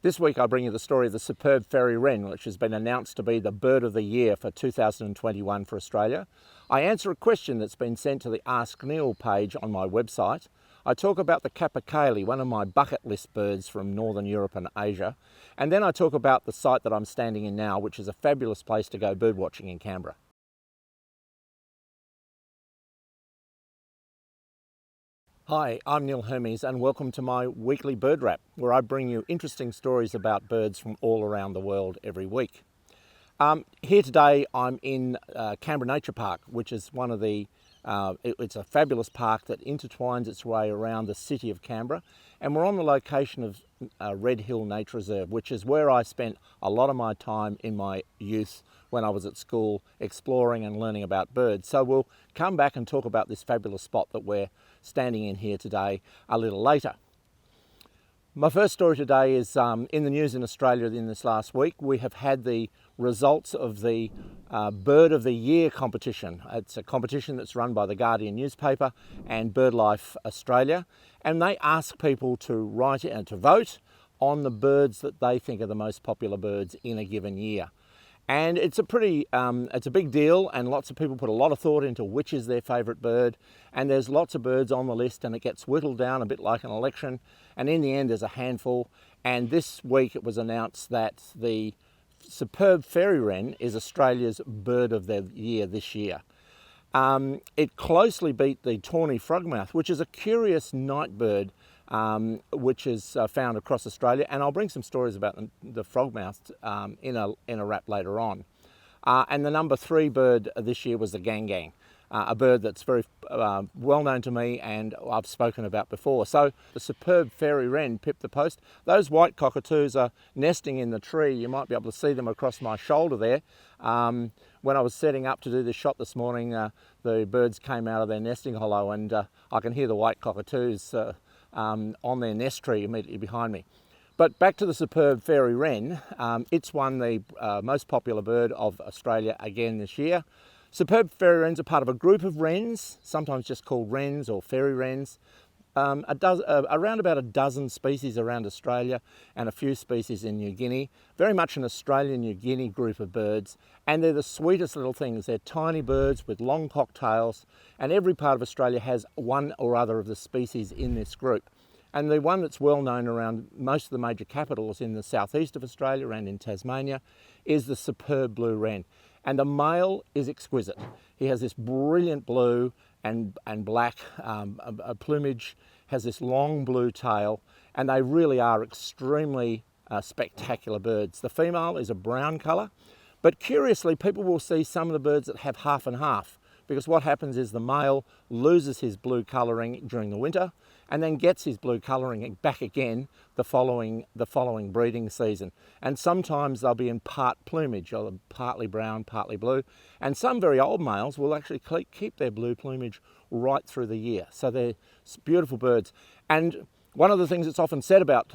This week I bring you the story of the superb Fairy-wren, which has been announced to be the Bird of the Year for 2021 for Australia. I answer a question that's been sent to the Ask Neil page on my website. I talk about the Capercaillie, one of my bucket list birds from Northern Europe and Asia. And then I talk about the site that I'm standing in now, which is a fabulous place to go birdwatching in Canberra. Hi, I'm Neil Hermes and welcome to my weekly bird wrap, where I bring you interesting stories about birds from all around the world every week. Here today I'm in Canberra Nature Park, which is one of the, it's a fabulous park that intertwines its way around the city of Canberra, and we're on the location of Red Hill Nature Reserve, which is where I spent a lot of my time in my youth when I was at school exploring and learning about birds. So we'll come back and talk about this fabulous spot that we're standing in here today a little later. My first story today is in the news in Australia in this last week. We have had the results of the Bird of the Year competition. It's a competition that's run by the Guardian newspaper and BirdLife Australia, and they ask people to write and to vote on the birds that they think are the most popular birds in a given year. And it's a big deal, and lots of people put a lot of thought into which is their favourite bird, and there's lots of birds on the list, and it gets whittled down a bit like an election, and in the end there's a handful. And this week it was announced that the superb Fairy-wren is Australia's Bird of the Year this year. It closely beat the tawny frogmouth, which is a curious night bird which is found across Australia, and I'll bring some stories about the frogmouth in a wrap later on. And the number 3 bird this year was the gang, a bird that's very well known to me and I've spoken about before. So the superb Fairy-wren pipped the post. Those white cockatoos are nesting in the tree. You might be able to see them across my shoulder there. When I was setting up to do this shot this morning, the birds came out of their nesting hollow, and I can hear the white cockatoos on their nest tree immediately behind me. But back to the superb Fairy-wren. It's won the most popular bird of Australia again this year. Superb Fairy-wrens are part of a group of wrens, sometimes just called wrens or fairy-wrens. Around about a dozen species around Australia and a few species in New Guinea. Very much an Australian-New Guinea group of birds, and they're the sweetest little things. They're tiny birds with long cocktails, and every part of Australia has one or other of the species in this group. And the one that's well known around most of the major capitals in the southeast of Australia and in Tasmania is the superb blue wren. And the male is exquisite. He has this brilliant blue and black plumage, has this long blue tail, and they really are extremely spectacular birds. The female is a brown colour, but curiously people will see some of the birds that have half and half, because what happens is the male loses his blue colouring during the winter and then gets his blue colouring back again the following breeding season. And sometimes they'll be in part plumage, or partly brown, partly blue. And some very old males will actually keep their blue plumage right through the year. So they're beautiful birds. And one of the things that's often said about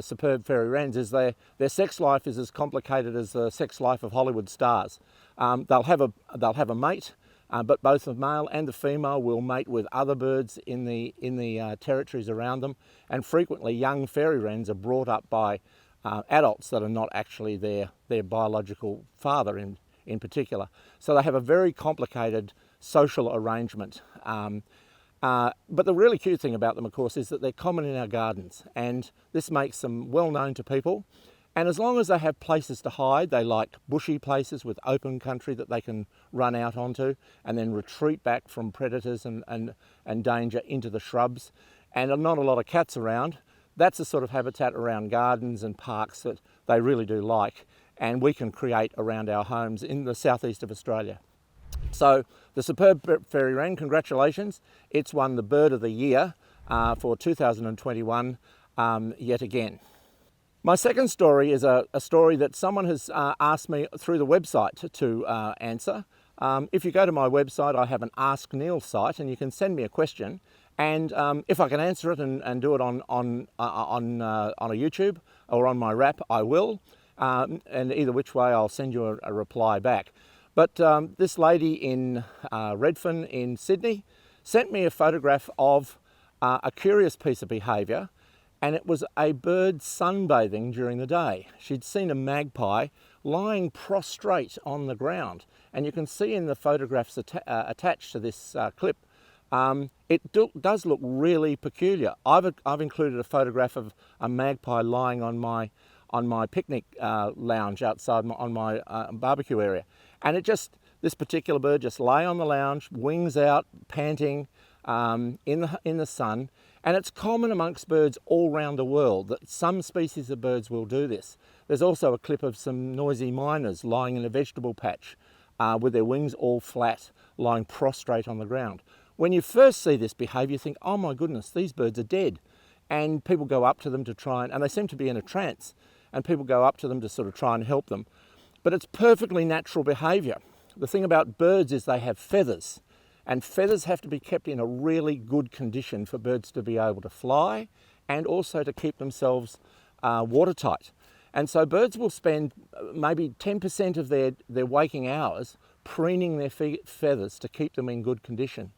superb Fairy-wrens is their sex life is as complicated as the sex life of Hollywood stars. They'll have a mate. But both the male and the female will mate with other birds in the territories around them, and frequently young fairy-wrens are brought up by adults that are not actually their biological father in particular. So they have a very complicated social arrangement. But the really cute thing about them, of course, is that they're common in our gardens, and this makes them well known to people. And as long as they have places to hide, they like bushy places with open country that they can run out onto and then retreat back from predators and danger into the shrubs. And not a lot of cats around. That's the sort of habitat around gardens and parks that they really do like, and we can create around our homes in the southeast of Australia. So the superb Fairy-wren, congratulations. It's won the Bird of the Year for 2021 yet again. My second story is a story that someone has asked me through the website to answer. If you go to my website, I have an Ask Neil site, and you can send me a question. And if I can answer it and do it on a YouTube or on my wrap, I will. And either which way, I'll send you a reply back. But this lady in Redfern in Sydney sent me a photograph of a curious piece of behaviour. and it was a bird sunbathing during the day. She'd seen a magpie lying prostrate on the ground, and you can see in the photographs attached to this clip, it does look really peculiar. I've included a photograph of a magpie lying on my picnic lounge outside on my barbecue area, and this particular bird just lay on the lounge, wings out, panting in the sun. And it's common amongst birds all around the world that some species of birds will do this. There's also a clip of some noisy miners lying in a vegetable patch with their wings all flat, lying prostrate on the ground. When you first see this behaviour, you think, oh my goodness, these birds are dead. And people go up to them to try and they seem to be in a trance, and people go up to them to sort of try and help them. But it's perfectly natural behaviour. The thing about birds is they have feathers. And feathers have to be kept in a really good condition for birds to be able to fly and also to keep themselves watertight. And so birds will spend maybe 10% of their waking hours preening their feathers to keep them in good condition.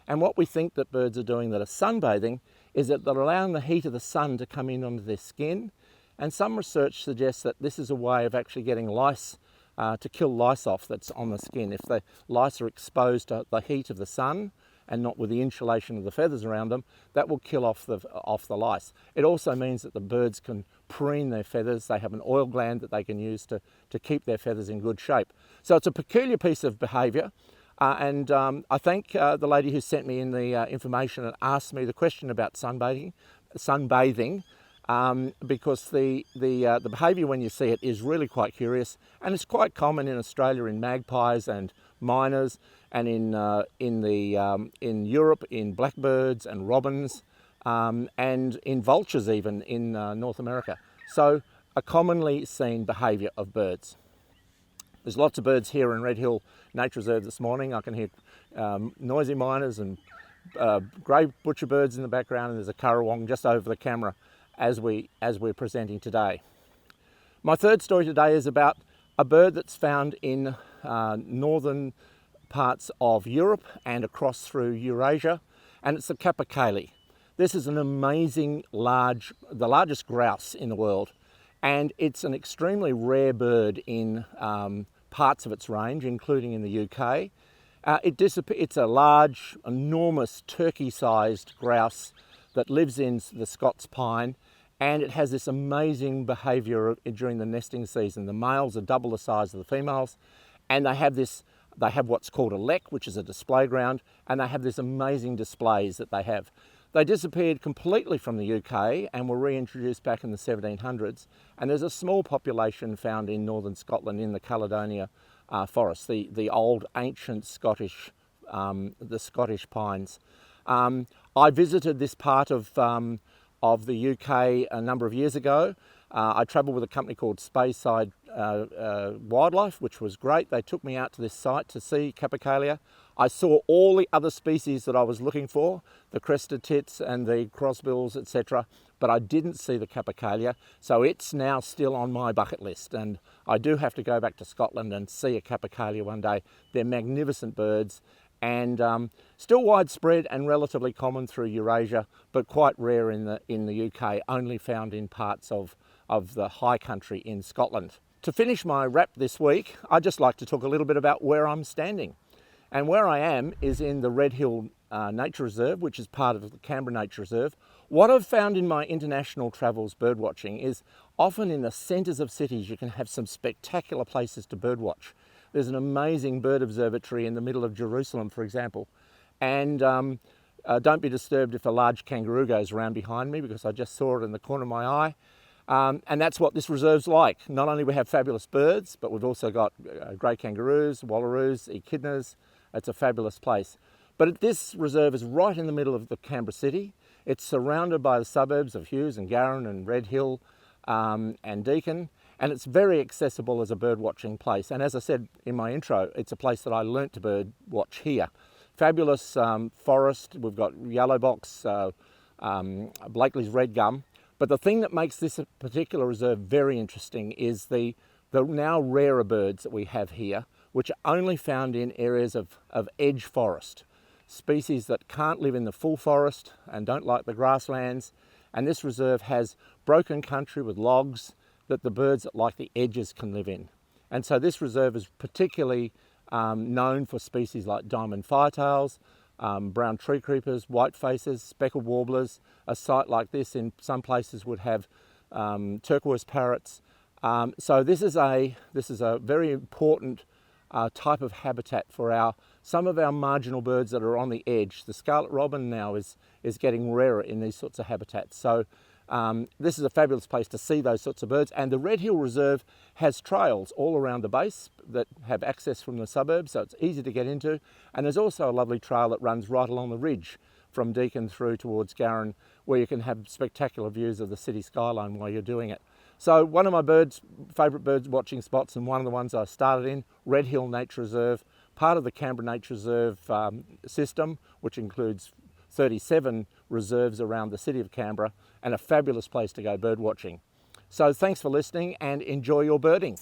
And what we think that birds are doing that are sunbathing is that they're allowing the heat of the sun to come in onto their skin. And some research suggests that this is a way of actually getting lice to kill lice off that's on the skin. If the lice are exposed to the heat of the sun and not with the insulation of the feathers around them, that will kill off the lice. It also means that the birds can preen their feathers. They have an oil gland that they can use to keep their feathers in good shape. So it's a peculiar piece of behaviour. And I thank the lady who sent me in the information and asked me the question about sunbathing, because the behaviour when you see it is really quite curious, and it's quite common in Australia in magpies and miners, and in Europe in blackbirds and robins, and in vultures even in North America. So a commonly seen behaviour of birds. There's lots of birds here in Red Hill Nature Reserve this morning. I can hear noisy miners and grey butcher birds in the background, and there's a currawong just over the camera as we're presenting today. My third story today is about a bird that's found in northern parts of Europe and across through Eurasia, and it's the Capercaillie. This is an amazing the largest grouse in the world, and it's an extremely rare bird in parts of its range, including in the UK. It's a large, enormous turkey-sized grouse that lives in the Scots pine, and it has this amazing behaviour during the nesting season. The males are double the size of the females, and they have what's called a lek, which is a display ground, and they have these amazing displays that they have. They disappeared completely from the UK and were reintroduced back in the 1700s, and there's a small population found in northern Scotland in the Caledonia forest, the old ancient Scottish pines. I visited this part of the UK a number of years ago. I travelled with a company called Speyside Wildlife, which was great. They took me out to this site to see Capercaillie. I saw all the other species that I was looking for, the crested tits and the crossbills, etc., but I didn't see the Capercaillie, so it's now still on my bucket list, and I do have to go back to Scotland and see a Capercaillie one day. They're magnificent birds, and still widespread and relatively common through Eurasia, but quite rare in the UK, only found in parts of the high country in Scotland. To finish my wrap this week, I'd just like to talk a little bit about where I'm standing. And where I am is in the Red Hill Nature Reserve, which is part of the Canberra Nature Reserve. What I've found in my international travels birdwatching is often in the centres of cities you can have some spectacular places to birdwatch. There's an amazing bird observatory in the middle of Jerusalem, for example. And don't be disturbed if a large kangaroo goes around behind me, because I just saw it in the corner of my eye. And that's what this reserve's like. Not only we have fabulous birds, but we've also got grey kangaroos, wallaroos, echidnas. It's a fabulous place. But this reserve is right in the middle of the Canberra city. It's surrounded by the suburbs of Hughes and Garran and Red Hill and Deakin, and it's very accessible as a bird watching place. And as I said in my intro, it's a place that I learnt to bird watch here. Fabulous forest. We've got yellowbox, Blakely's red gum. But the thing that makes this particular reserve very interesting is the now rarer birds that we have here, which are only found in areas of edge forest. Species that can't live in the full forest and don't like the grasslands, And this reserve has broken country with logs that the birds that like the edges can live in. And so this reserve is particularly known for species like diamond firetails, brown tree creepers, white faces, speckled warblers. A site like this in some places would have turquoise parrots. So this is a very important type of habitat for some of our marginal birds that are on the edge. The scarlet robin now is getting rarer in these sorts of habitats. So this is a fabulous place to see those sorts of birds. And the Red Hill Reserve has trails all around the base that have access from the suburbs, so it's easy to get into. And there's also a lovely trail that runs right along the ridge from Deakin through towards Garran, where you can have spectacular views of the city skyline while you're doing it. So one of my favourite bird watching spots, and one of the ones I started in, Red Hill Nature Reserve, part of the Canberra Nature Reserve system, which includes 37 reserves around the city of Canberra, and a fabulous place to go bird watching. So thanks for listening and enjoy your birding.